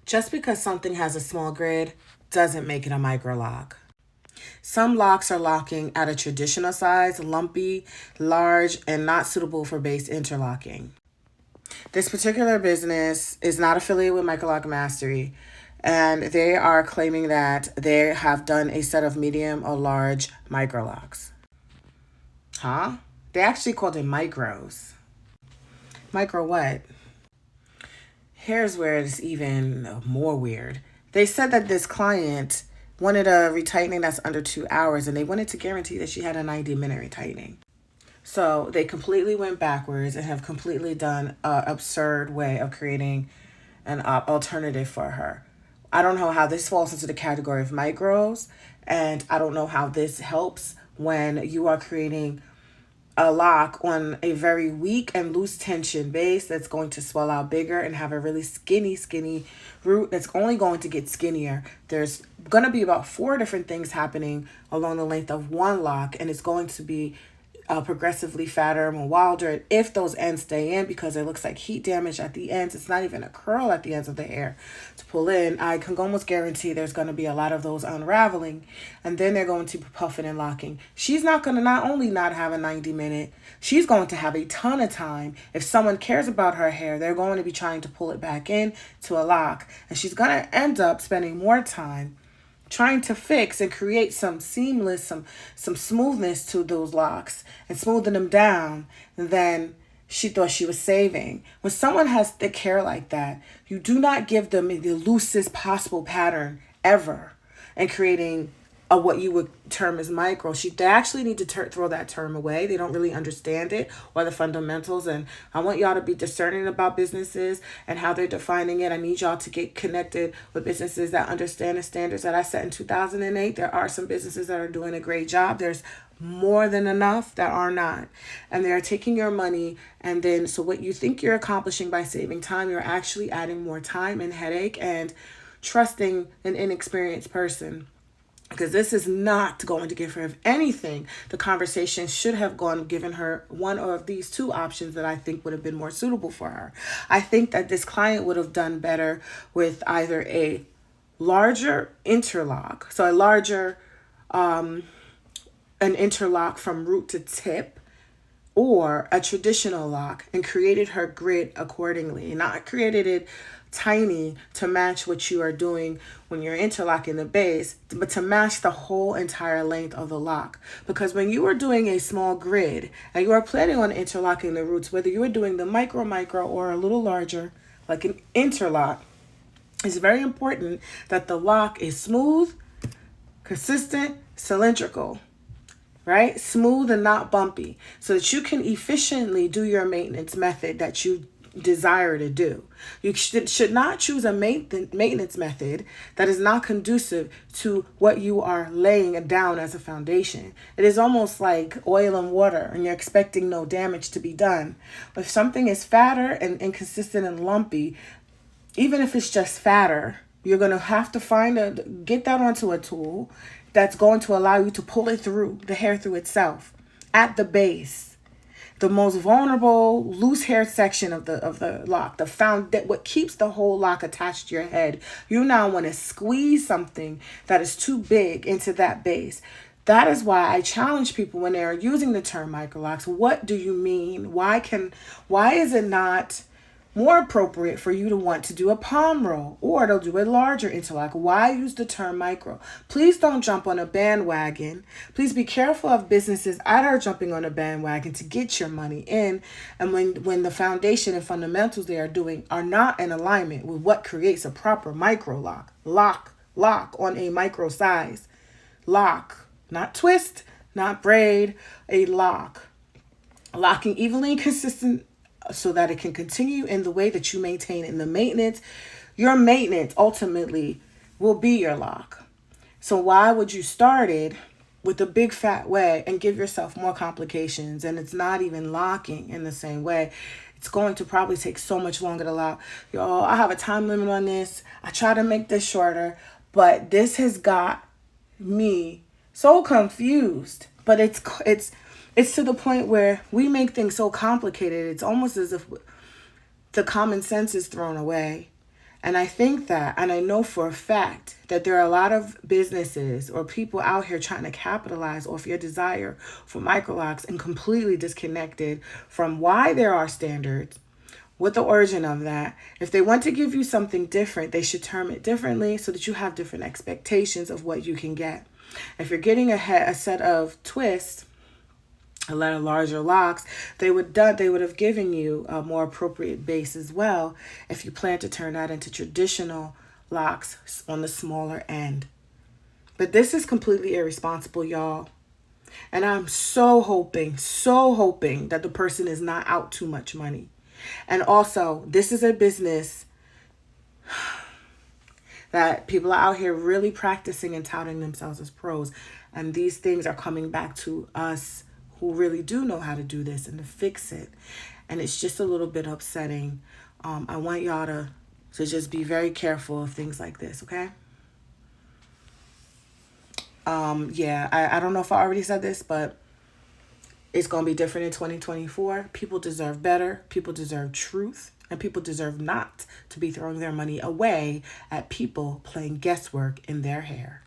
Just because something has a small grid doesn't make it a micro lock. Some locks are locking at a traditional size, lumpy, large, and not suitable for base interlocking. This particular business is not affiliated with Microloc Mastery, and they are claiming that they have done a set of medium or large microlocks. Huh? They actually called it micros. Micro what? Here's where it's even more weird. They said that this client wanted a retightening that's under 2 hours, and they wanted to guarantee that she had a 90-minute retightening. So they completely went backwards and have completely done an absurd way of creating an alternative for her. I don't know how this falls into the category of micros, and I don't know how this helps when you are creating a lock on a very weak and loose tension base that's going to swell out bigger and have a really skinny root that's only going to get skinnier. There's going to be about 4 different things happening along the length of one lock, and it's going to be progressively fatter, more wilder if those ends stay in, because it looks like heat damage at the ends. It's not even a curl at the ends of the hair to pull in. I can almost guarantee there's going to be a lot of those unraveling, and then they're going to be puffing and locking. She's not going to not only not have a 90-minute, she's going to have a ton of time. If someone cares about her hair, they're going to be trying to pull it back in to a lock, and she's going to end up spending more time trying to fix and create some seamless, some smoothness to those locks and smoothing them down than she thought she was saving. When someone has thick hair like that, you do not give them the loosest possible pattern ever and creating what you would term as micro. They actually need to throw that term away. They don't really understand it or the fundamentals. And I want y'all to be discerning about businesses and how they're defining it. I need y'all to get connected with businesses that understand the standards that I set in 2008. There are some businesses that are doing a great job. There's more than enough that are not. And they're taking your money, and then so what you think you're accomplishing by saving time, you're actually adding more time and headache and trusting an inexperienced person. Because this is not going to give her, if anything, the conversation should have given her one of these 2 options that I think would have been more suitable for her. I think that this client would have done better with either a larger interlock, so a larger, an interlock from root to tip, or a traditional lock, and created her grid accordingly. Not created it tiny to match what you are doing when you're interlocking the base, but to match the whole entire length of the lock. Because when you are doing a small grid and you are planning on interlocking the roots, whether you are doing the micro or a little larger, like an interlock, it's very important that the lock is smooth, consistent, cylindrical, right? Smooth and not bumpy, so that you can efficiently do your maintenance method that you desire to do. You should not choose a maintenance method that is not conducive to what you are laying down as a foundation. It is almost like oil and water, and you're expecting no damage to be done. If something is fatter and inconsistent and lumpy, even if it's just fatter, you're going to have to get that onto a tool that's going to allow you to pull it through, the hair through itself, at the base. The most vulnerable, loose hair section of the lock, what keeps the whole lock attached to your head. You now want to squeeze something that is too big into that base. That is why I challenge people when they are using the term microlocks. What do you mean? Why is it not more appropriate for you to want to do a palm roll or to do a larger interlock? Why use the term micro? Please don't jump on a bandwagon. Please be careful of businesses that are jumping on a bandwagon to get your money in. And when the foundation and fundamentals they are doing are not in alignment with what creates a proper micro lock. Lock on a micro size. Lock, not twist, not braid, a lock. Locking evenly and consistent so that it can continue in the way that you maintain in the maintenance. Your maintenance ultimately will be your lock. So why would you start it with a big fat way and give yourself more complications? And it's not even locking in the same way. It's going to probably take so much longer to lock. Y'all, I have a time limit on this. I try to make this shorter, but this has got me so confused. But it's to the point where we make things so complicated. It's almost as if the common sense is thrown away. And I think that, and I know for a fact that there are a lot of businesses or people out here trying to capitalize off your desire for microlocks and completely disconnected from why there are standards, what the origin of that. If they want to give you something different, they should term it differently so that you have different expectations of what you can get. If you're getting a set of twists, a lot of larger locks, they would have given you a more appropriate base as well if you plan to turn that into traditional locks on the smaller end. But this is completely irresponsible, y'all. And I'm so hoping that the person is not out too much money. And also, this is a business that people are out here really practicing and touting themselves as pros. And these things are coming back to us who really do know how to do this and to fix it. And it's just a little bit upsetting. I want y'all to just be very careful of things like this, okay? I don't know if I already said this, but it's going to be different in 2024. People deserve better. People deserve truth. And people deserve not to be throwing their money away at people playing guesswork in their hair.